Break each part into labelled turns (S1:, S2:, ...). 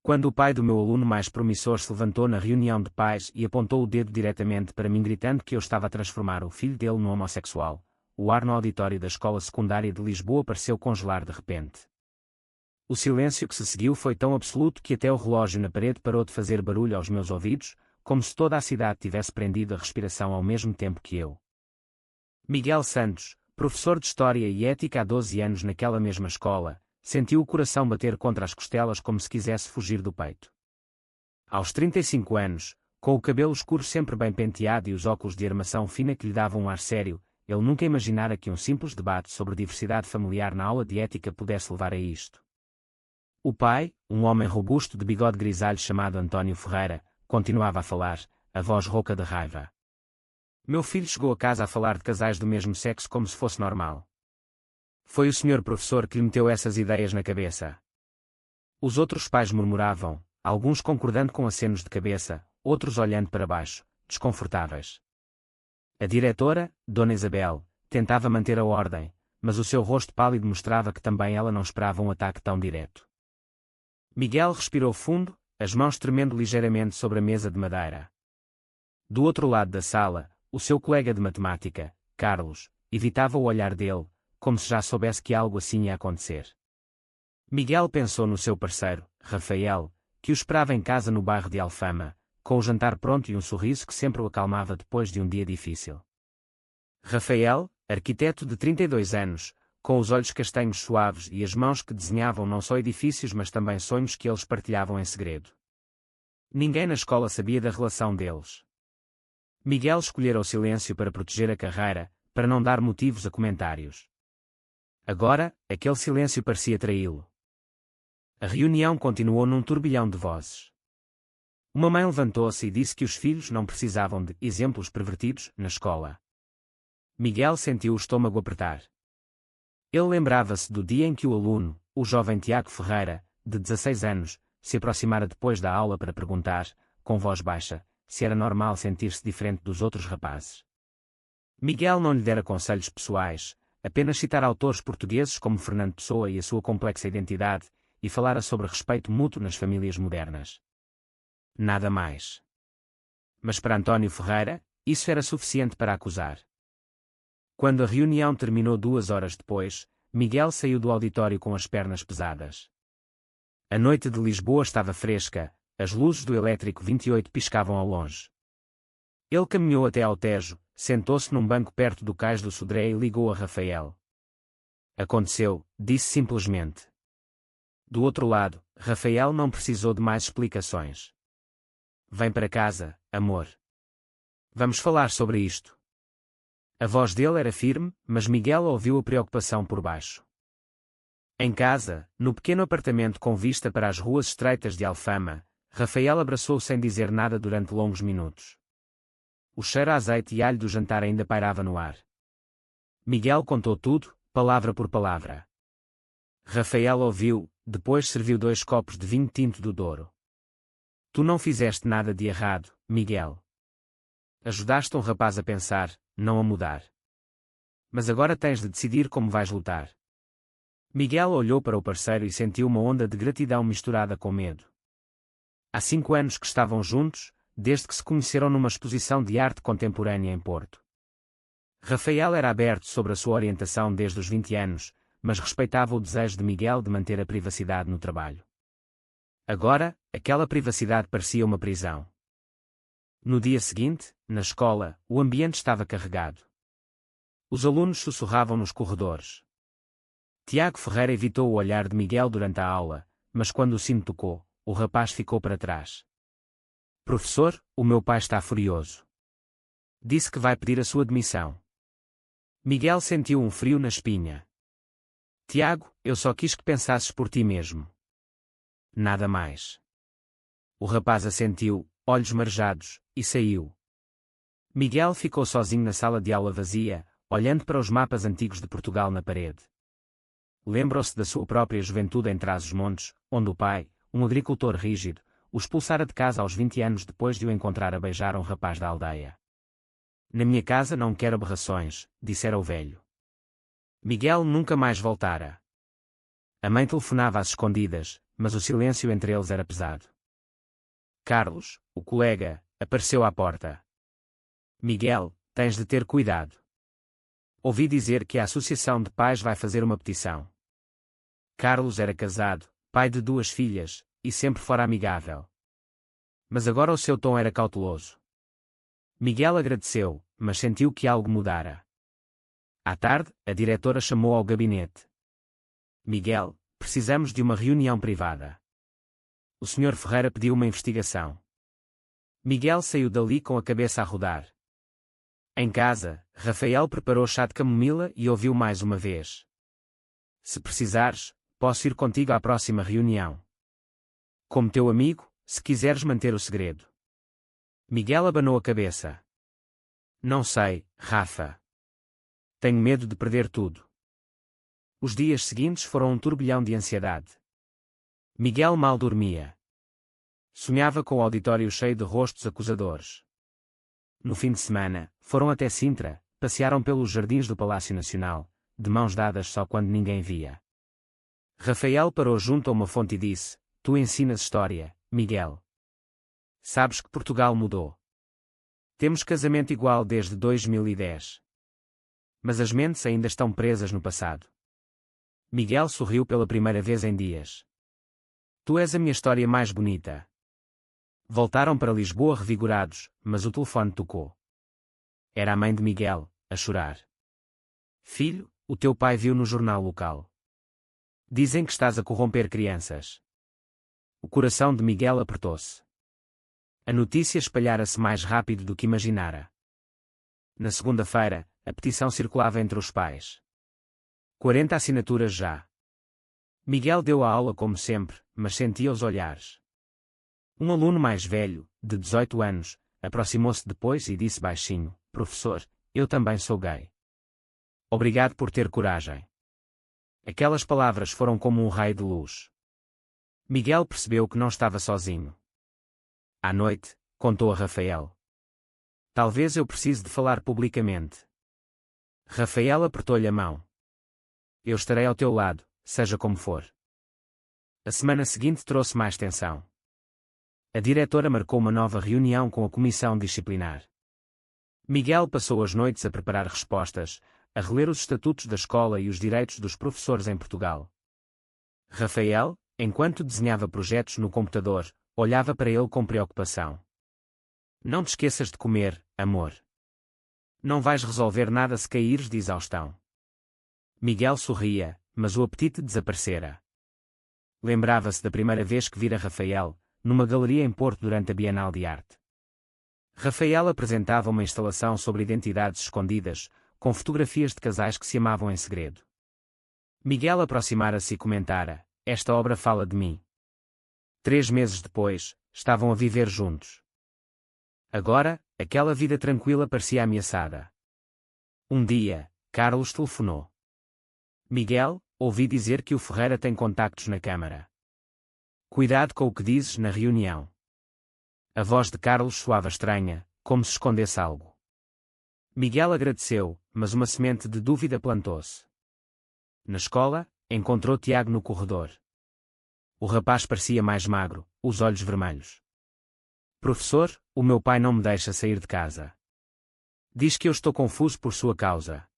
S1: Quando o pai do meu aluno mais promissor se levantou na reunião de pais e apontou o dedo diretamente para mim gritando que eu estava a transformar o filho dele num homossexual, o ar no auditório da escola secundária de Lisboa pareceu congelar de repente. O silêncio que se seguiu foi tão absoluto que até o relógio na parede parou de fazer barulho aos meus ouvidos, como se toda a cidade tivesse prendido a respiração ao mesmo tempo que eu. Miguel Santos, professor de História e Ética há 12 anos naquela mesma escola, sentiu o coração bater contra as costelas como se quisesse fugir do peito. Aos 35 anos, com o cabelo escuro sempre bem penteado e os óculos de armação fina que lhe davam um ar sério, ele nunca imaginara que um simples debate sobre diversidade familiar na aula de ética pudesse levar a isto. O pai, um homem robusto de bigode grisalho chamado António Ferreira, continuava a falar, a voz rouca de raiva. Meu filho chegou a casa a falar de casais do mesmo sexo como se fosse normal. Foi o senhor professor que lhe meteu essas ideias na cabeça. Os outros pais murmuravam, alguns concordando com acenos de cabeça, outros olhando para baixo, desconfortáveis. A diretora, Dona Isabel, tentava manter a ordem, mas o seu rosto pálido mostrava que também ela não esperava um ataque tão direto. Miguel respirou fundo, as mãos tremendo ligeiramente sobre a mesa de madeira. Do outro lado da sala, o seu colega de matemática, Carlos, evitava o olhar dele, como se já soubesse que algo assim ia acontecer. Miguel pensou no seu parceiro, Rafael, que o esperava em casa no bairro de Alfama, com o jantar pronto e um sorriso que sempre o acalmava depois de um dia difícil. Rafael, arquiteto de 32 anos, com os olhos castanhos suaves e as mãos que desenhavam não só edifícios mas também sonhos que eles partilhavam em segredo. Ninguém na escola sabia da relação deles. Miguel escolhera o silêncio para proteger a carreira, para não dar motivos a comentários. Agora, aquele silêncio parecia traí-lo. A reunião continuou num turbilhão de vozes. Uma mãe levantou-se e disse que os filhos não precisavam de exemplos pervertidos na escola. Miguel sentiu o estômago apertar. Ele lembrava-se do dia em que o aluno, o jovem Tiago Ferreira, de 16 anos, se aproximara depois da aula para perguntar, com voz baixa, se era normal sentir-se diferente dos outros rapazes. Miguel não lhe dera conselhos pessoais, apenas citar autores portugueses como Fernando Pessoa e a sua complexa identidade, e falara sobre respeito mútuo nas famílias modernas. Nada mais. Mas para António Ferreira, isso era suficiente para acusar. Quando a reunião terminou 2 horas depois, Miguel saiu do auditório com as pernas pesadas. A noite de Lisboa estava fresca, as luzes do elétrico 28 piscavam ao longe. Ele caminhou até ao Tejo, sentou-se num banco perto do cais do Sodré e ligou a Rafael. Aconteceu, disse simplesmente. Do outro lado, Rafael não precisou de mais explicações. Vem para casa, amor. Vamos falar sobre isto. A voz dele era firme, mas Miguel ouviu a preocupação por baixo. Em casa, no pequeno apartamento com vista para as ruas estreitas de Alfama, Rafael abraçou-o sem dizer nada durante longos minutos. O cheiro a azeite e alho do jantar ainda pairava no ar. Miguel contou tudo, palavra por palavra. Rafael ouviu, depois serviu 2 copos de vinho tinto do Douro. Tu não fizeste nada de errado, Miguel. Ajudaste um rapaz a pensar, não a mudar. Mas agora tens de decidir como vais lutar. Miguel olhou para o parceiro e sentiu uma onda de gratidão misturada com medo. Há 5 anos que estavam juntos, desde que se conheceram numa exposição de arte contemporânea em Porto. Rafael era aberto sobre a sua orientação desde os 20 anos, mas respeitava o desejo de Miguel de manter a privacidade no trabalho. Agora, aquela privacidade parecia uma prisão. No dia seguinte, na escola, o ambiente estava carregado. Os alunos sussurravam nos corredores. Tiago Ferreira evitou o olhar de Miguel durante a aula, mas quando o sino tocou, o rapaz ficou para trás. Professor, o meu pai está furioso. Disse que vai pedir a sua demissão. Miguel sentiu um frio na espinha. Tiago, eu só quis que pensasses por ti mesmo. Nada mais. O rapaz assentiu, olhos marejados, e saiu. Miguel ficou sozinho na sala de aula vazia, olhando para os mapas antigos de Portugal na parede. Lembrou-se da sua própria juventude em Trás-os-Montes, onde o pai, um agricultor rígido, o expulsara de casa aos 20 anos depois de o encontrar a beijar um rapaz da aldeia. Na minha casa não quero aberrações, dissera o velho. Miguel nunca mais voltara. A mãe telefonava às escondidas, mas o silêncio entre eles era pesado. Carlos, o colega, apareceu à porta. Miguel, tens de ter cuidado. Ouvi dizer que a Associação de Pais vai fazer uma petição. Carlos era casado, pai de 2 filhas, e sempre fora amigável. Mas agora o seu tom era cauteloso. Miguel agradeceu, mas sentiu que algo mudara. À tarde, a diretora chamou ao gabinete. Miguel, precisamos de uma reunião privada. O Sr. Ferreira pediu uma investigação. Miguel saiu dali com a cabeça a rodar. Em casa, Rafael preparou chá de camomila e ouviu mais uma vez. Se precisares, posso ir contigo à próxima reunião. Como teu amigo, se quiseres manter o segredo. Miguel abanou a cabeça. Não sei, Rafa. Tenho medo de perder tudo. Os dias seguintes foram um turbilhão de ansiedade. Miguel mal dormia. Sonhava com o auditório cheio de rostos acusadores. No fim de semana, foram até Sintra, passearam pelos jardins do Palácio Nacional, de mãos dadas só quando ninguém via. Rafael parou junto a uma fonte e disse: Tu ensinas história, Miguel. Sabes que Portugal mudou. Temos casamento igual desde 2010. Mas as mentes ainda estão presas no passado. Miguel sorriu pela primeira vez em dias. Tu és a minha história mais bonita. Voltaram para Lisboa revigorados, mas o telefone tocou. Era a mãe de Miguel, a chorar. Filho, o teu pai viu no jornal local. Dizem que estás a corromper crianças. O coração de Miguel apertou-se. A notícia espalhara-se mais rápido do que imaginara. Na segunda-feira, a petição circulava entre os pais. 40 assinaturas já. Miguel deu a aula como sempre, mas sentia os olhares. Um aluno mais velho, de 18 anos, aproximou-se depois e disse baixinho: Professor, eu também sou gay. Obrigado por ter coragem. Aquelas palavras foram como um raio de luz. Miguel percebeu que não estava sozinho. À noite, contou a Rafael. Talvez eu precise de falar publicamente. Rafael apertou-lhe a mão. Eu estarei ao teu lado, seja como for. A semana seguinte trouxe mais tensão. A diretora marcou uma nova reunião com a comissão disciplinar. Miguel passou as noites a preparar respostas, a reler os estatutos da escola e os direitos dos professores em Portugal. Rafael, enquanto desenhava projetos no computador, olhava para ele com preocupação. Não te esqueças de comer, amor. Não vais resolver nada se caíres de exaustão. Miguel sorria, mas o apetite desaparecera. Lembrava-se da primeira vez que vira Rafael, numa galeria em Porto durante a Bienal de Arte. Rafael apresentava uma instalação sobre identidades escondidas, com fotografias de casais que se amavam em segredo. Miguel aproximara-se e comentara: Esta obra fala de mim. 3 meses depois, estavam a viver juntos. Agora, aquela vida tranquila parecia ameaçada. Um dia, Carlos telefonou. Miguel, ouvi dizer que o Ferreira tem contactos na Câmara. Cuidado com o que dizes na reunião. A voz de Carlos soava estranha, como se escondesse algo. Miguel agradeceu, mas uma semente de dúvida plantou-se. Na escola, encontrou Tiago no corredor. O rapaz parecia mais magro, os olhos vermelhos. Professor, o meu pai não me deixa sair de casa. Diz que eu estou confuso por sua causa.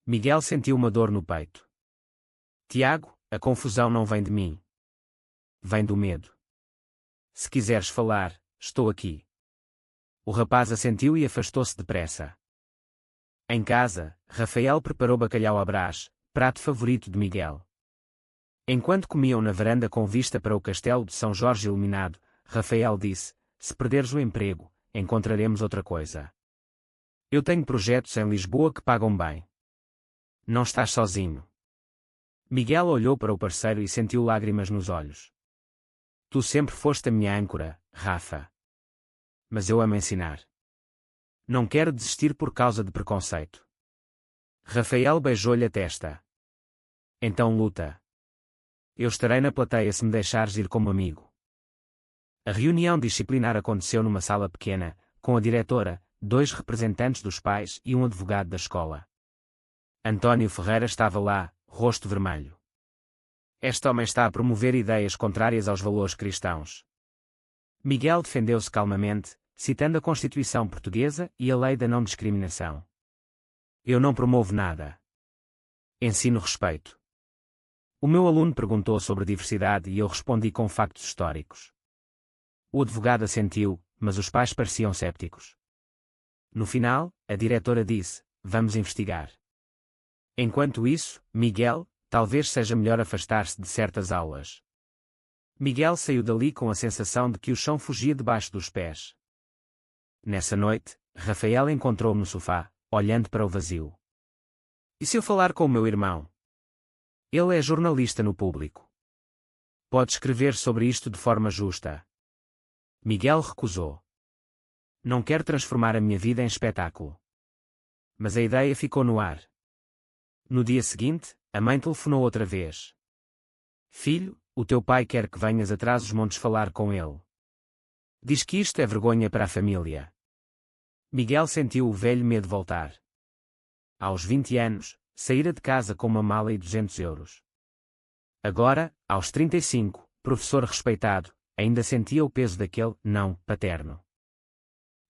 S1: Miguel sentiu uma dor no peito. Tiago, a confusão não vem de mim. Vem do medo. Se quiseres falar, estou aqui. O rapaz assentiu e afastou-se depressa. Em casa, Rafael preparou bacalhau à Brás, prato favorito de Miguel. Enquanto comiam na varanda com vista para o castelo de São Jorge iluminado, Rafael disse: Se perderes o emprego, encontraremos outra coisa. Eu tenho projetos em Lisboa que pagam bem. Não estás sozinho. Miguel olhou para o parceiro e sentiu lágrimas nos olhos. Tu sempre foste a minha âncora, Rafa. Mas eu amo ensinar. Não quero desistir por causa de preconceito. Rafael beijou-lhe a testa. Então luta. Eu estarei na plateia se me deixares ir como amigo. A reunião disciplinar aconteceu numa sala pequena, com a diretora, 2 representantes dos pais e um advogado da escola. António Ferreira estava lá, rosto vermelho. Este homem está a promover ideias contrárias aos valores cristãos. Miguel defendeu-se calmamente, citando a Constituição Portuguesa e a Lei da Não Discriminação. Eu não promovo nada. Ensino respeito. O meu aluno perguntou sobre diversidade e eu respondi com factos históricos. O advogado assentiu, mas os pais pareciam cépticos. No final, a diretora disse: vamos investigar. Enquanto isso, Miguel, talvez seja melhor afastar-se de certas aulas. Miguel saiu dali com a sensação de que o chão fugia debaixo dos pés. Nessa noite, Rafael encontrou-me no sofá, olhando para o vazio. E se eu falar com o meu irmão? Ele é jornalista no Público. Pode escrever sobre isto de forma justa. Miguel recusou. Não quero transformar a minha vida em espetáculo. Mas a ideia ficou no ar. No dia seguinte, a mãe telefonou outra vez. Filho, o teu pai quer que venhas atrás dos montes falar com ele. Diz que isto é vergonha para a família. Miguel sentiu o velho medo voltar. Aos 20 anos, saíra de casa com uma mala e 200 euros. Agora, aos 35, professor respeitado, ainda sentia o peso daquele não paterno.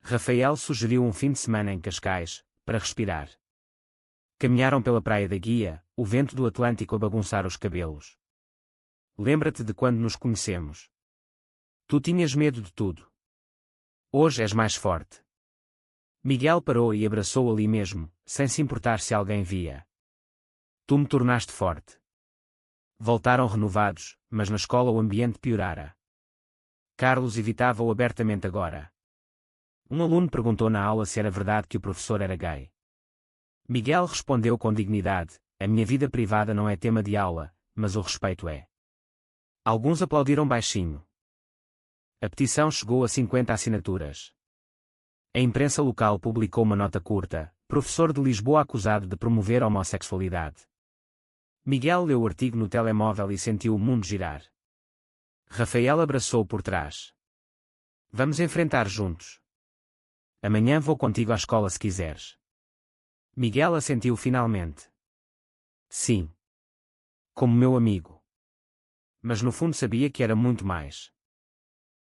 S1: Rafael sugeriu um fim de semana em Cascais, para respirar. Caminharam pela praia da Guia, o vento do Atlântico a bagunçar os cabelos. Lembra-te de quando nos conhecemos. Tu tinhas medo de tudo. Hoje és mais forte. Miguel parou e abraçou ali mesmo, sem se importar se alguém via. Tu me tornaste forte. Voltaram renovados, mas na escola o ambiente piorara. Carlos evitava-o abertamente agora. Um aluno perguntou na aula se era verdade que o professor era gay. Miguel respondeu com dignidade: a minha vida privada não é tema de aula, mas o respeito é. Alguns aplaudiram baixinho. A petição chegou a 50 assinaturas. A imprensa local publicou uma nota curta: professor de Lisboa acusado de promover a homossexualidade. Miguel leu o artigo no telemóvel e sentiu o mundo girar. Rafael abraçou por trás. Vamos enfrentar juntos. Amanhã vou contigo à escola se quiseres. Miguel assentiu finalmente. Sim. Como meu amigo. Mas no fundo sabia que era muito mais.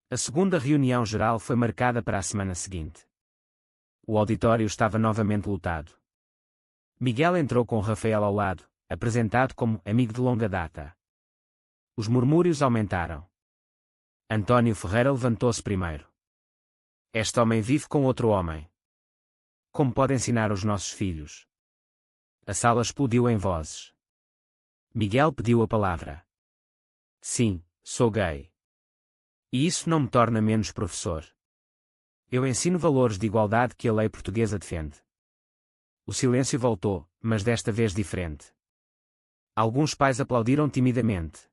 S1: A segunda reunião geral foi marcada para a semana seguinte. O auditório estava novamente lotado. Miguel entrou com Rafael ao lado, apresentado como amigo de longa data. Os murmúrios aumentaram. António Ferreira levantou-se primeiro. Este homem vive com outro homem. Como pode ensinar os nossos filhos? A sala explodiu em vozes. Miguel pediu a palavra. Sim, sou gay. E isso não me torna menos professor. Eu ensino valores de igualdade que a lei portuguesa defende. O silêncio voltou, mas desta vez diferente. Alguns pais aplaudiram timidamente.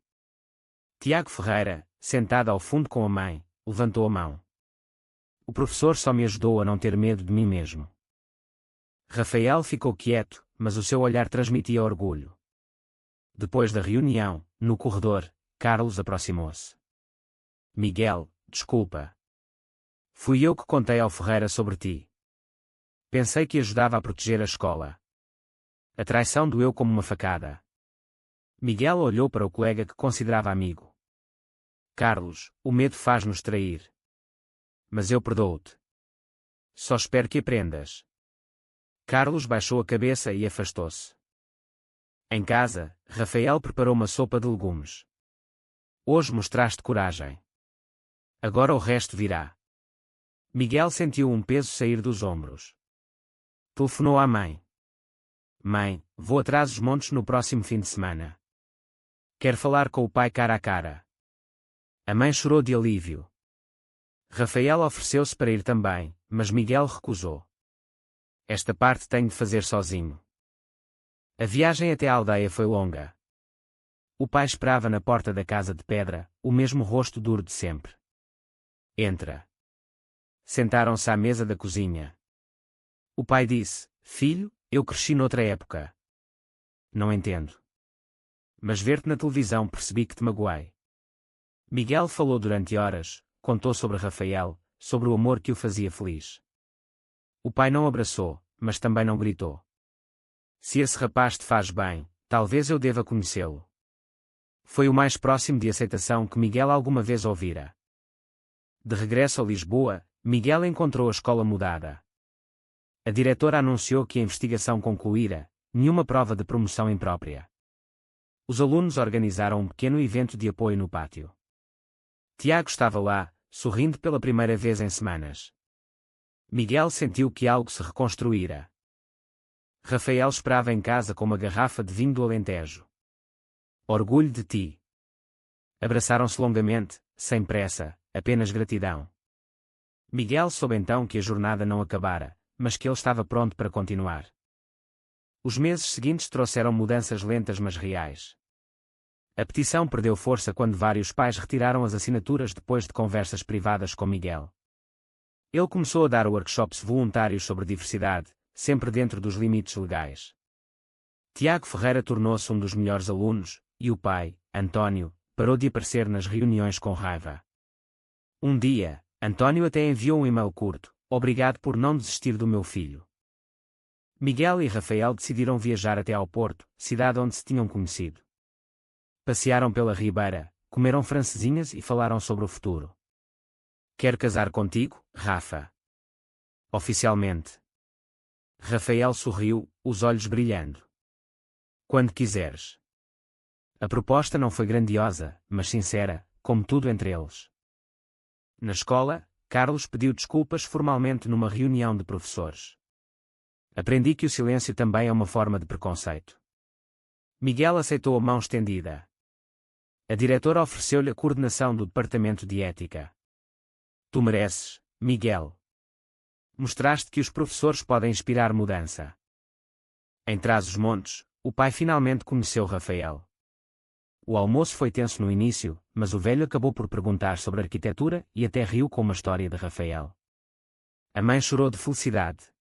S1: Tiago Ferreira, sentado ao fundo com a mãe, levantou a mão. O professor só me ajudou a não ter medo de mim mesmo. Rafael ficou quieto, mas o seu olhar transmitia orgulho. Depois da reunião, no corredor, Carlos aproximou-se. Miguel, desculpa. Fui eu que contei ao Ferreira sobre ti. Pensei que ajudava a proteger a escola. A traição doeu como uma facada. Miguel olhou para o colega que considerava amigo. Carlos, o medo faz-nos trair. Mas eu perdoo-te. Só espero que aprendas. Carlos baixou a cabeça e afastou-se. Em casa, Rafael preparou uma sopa de legumes. Hoje mostraste coragem. Agora o resto virá. Miguel sentiu um peso sair dos ombros. Telefonou à mãe. Mãe, vou atrás dos montes no próximo fim de semana. Quero falar com o pai cara a cara. A mãe chorou de alívio. Rafael ofereceu-se para ir também, mas Miguel recusou. Esta parte tenho de fazer sozinho. A viagem até a aldeia foi longa. O pai esperava na porta da casa de pedra, o mesmo rosto duro de sempre. Entra. Sentaram-se à mesa da cozinha. O pai disse: Filho, eu cresci noutra época. Não entendo. Mas ver-te na televisão percebi que te magoei. Miguel falou durante horas, contou sobre Rafael, sobre o amor que o fazia feliz. O pai não abraçou, mas também não gritou. Se esse rapaz te faz bem, talvez eu deva conhecê-lo. Foi o mais próximo de aceitação que Miguel alguma vez ouvira. De regresso a Lisboa, Miguel encontrou a escola mudada. A diretora anunciou que a investigação concluíra, nenhuma prova de promoção imprópria. Os alunos organizaram um pequeno evento de apoio no pátio. Tiago estava lá, sorrindo pela primeira vez em semanas. Miguel sentiu que algo se reconstruíra. Rafael esperava em casa com uma garrafa de vinho do Alentejo. Orgulho de ti. Abraçaram-se longamente, sem pressa, apenas gratidão. Miguel soube então que a jornada não acabara, mas que ele estava pronto para continuar. Os meses seguintes trouxeram mudanças lentas mas reais. A petição perdeu força quando vários pais retiraram as assinaturas depois de conversas privadas com Miguel. Ele começou a dar workshops voluntários sobre diversidade, sempre dentro dos limites legais. Tiago Ferreira tornou-se um dos melhores alunos, e o pai, António, parou de aparecer nas reuniões com raiva. Um dia, António até enviou um e-mail curto: "Obrigado por não desistir do meu filho." Miguel e Rafael decidiram viajar até ao Porto, cidade onde se tinham conhecido. Passearam pela Ribeira, comeram francesinhas e falaram sobre o futuro. "Quero casar contigo, Rafa." "Oficialmente." Rafael sorriu, os olhos brilhando. "Quando quiseres." A proposta não foi grandiosa, mas sincera, como tudo entre eles. Na escola, Carlos pediu desculpas formalmente numa reunião de professores. "Aprendi que o silêncio também é uma forma de preconceito." Miguel aceitou a mão estendida. A diretora ofereceu-lhe a coordenação do departamento de ética. "Tu mereces, Miguel. Mostraste que os professores podem inspirar mudança." Em Trás-os-Montes, o pai finalmente conheceu Rafael. O almoço foi tenso no início, mas o velho acabou por perguntar sobre arquitetura e até riu com uma história de Rafael. A mãe chorou de felicidade.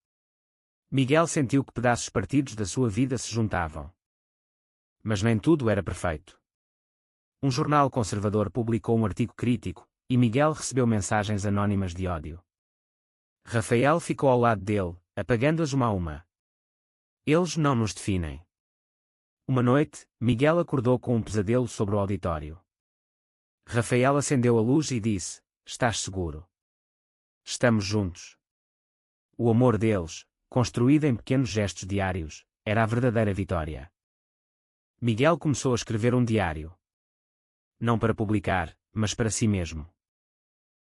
S1: Miguel sentiu que pedaços partidos da sua vida se juntavam. Mas nem tudo era perfeito. Um jornal conservador publicou um artigo crítico, e Miguel recebeu mensagens anónimas de ódio. Rafael ficou ao lado dele, apagando-as uma a uma. "Eles não nos definem." Uma noite, Miguel acordou com um pesadelo sobre o auditório. Rafael acendeu a luz e disse: "Estás seguro? Estamos juntos." O amor deles, construído em pequenos gestos diários, era a verdadeira vitória. Miguel começou a escrever um diário. Não para publicar, mas para si mesmo.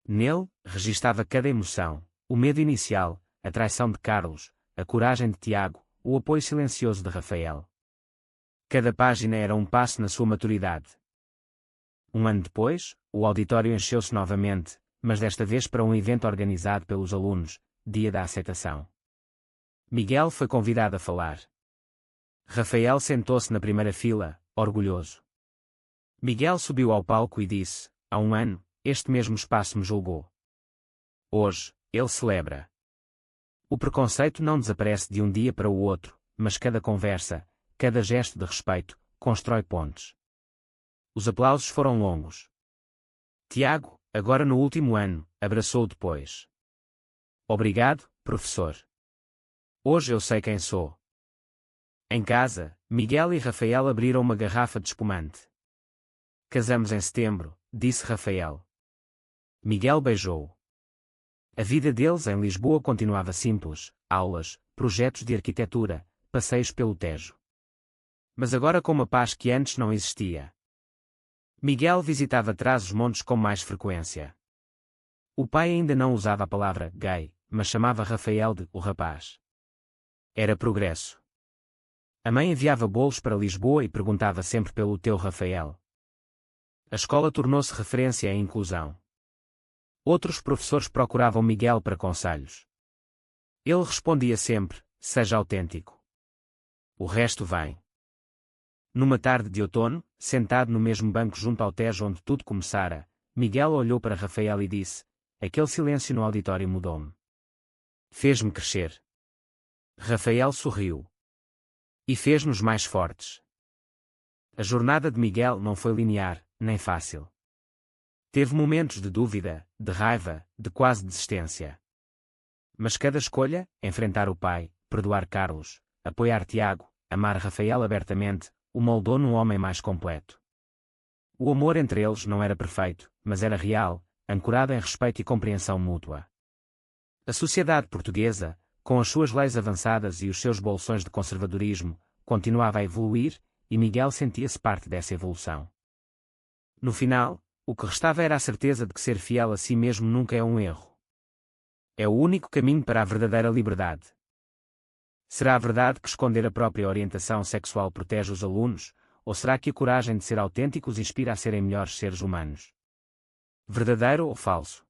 S1: Nele, registava cada emoção: o medo inicial, a traição de Carlos, a coragem de Tiago, o apoio silencioso de Rafael. Cada página era um passo na sua maturidade. Um ano depois, o auditório encheu-se novamente, mas desta vez para um evento organizado pelos alunos, Dia da Aceitação. Miguel foi convidado a falar. Rafael sentou-se na primeira fila, orgulhoso. Miguel subiu ao palco e disse: "Há um ano, este mesmo espaço me julgou. Hoje, ele celebra." O preconceito não desaparece de um dia para o outro, mas cada conversa, cada gesto de respeito, constrói pontes. Os aplausos foram longos. Tiago, agora no último ano, abraçou depois. "Obrigado, professor. Hoje eu sei quem sou." Em casa, Miguel e Rafael abriram uma garrafa de espumante. "Casamos em setembro", disse Rafael. Miguel beijou. A vida deles em Lisboa continuava simples: aulas, projetos de arquitetura, passeios pelo Tejo. Mas agora com uma paz que antes não existia. Miguel visitava Trás-os-Montes com mais frequência. O pai ainda não usava a palavra gay, mas chamava Rafael de o rapaz. Era progresso. A mãe enviava bolos para Lisboa e perguntava sempre pelo teu Rafael. A escola tornou-se referência à inclusão. Outros professores procuravam Miguel para conselhos. Ele respondia sempre: "Seja autêntico. O resto vem." Numa tarde de outono, sentado no mesmo banco junto ao Tejo onde tudo começara, Miguel olhou para Rafael e disse: "Aquele silêncio no auditório mudou-me. Fez-me crescer." Rafael sorriu. "E fez-nos mais fortes." A jornada de Miguel não foi linear, nem fácil. Teve momentos de dúvida, de raiva, de quase desistência. Mas cada escolha, enfrentar o pai, perdoar Carlos, apoiar Tiago, amar Rafael abertamente, o moldou num homem mais completo. O amor entre eles não era perfeito, mas era real, ancorado em respeito e compreensão mútua. A sociedade portuguesa, com as suas leis avançadas e os seus bolsões de conservadorismo, continuava a evoluir, e Miguel sentia-se parte dessa evolução. No final, o que restava era a certeza de que ser fiel a si mesmo nunca é um erro. É o único caminho para a verdadeira liberdade. Será a verdade que esconder a própria orientação sexual protege os alunos, ou será que a coragem de ser autênticos inspira a serem melhores seres humanos? Verdadeiro ou falso?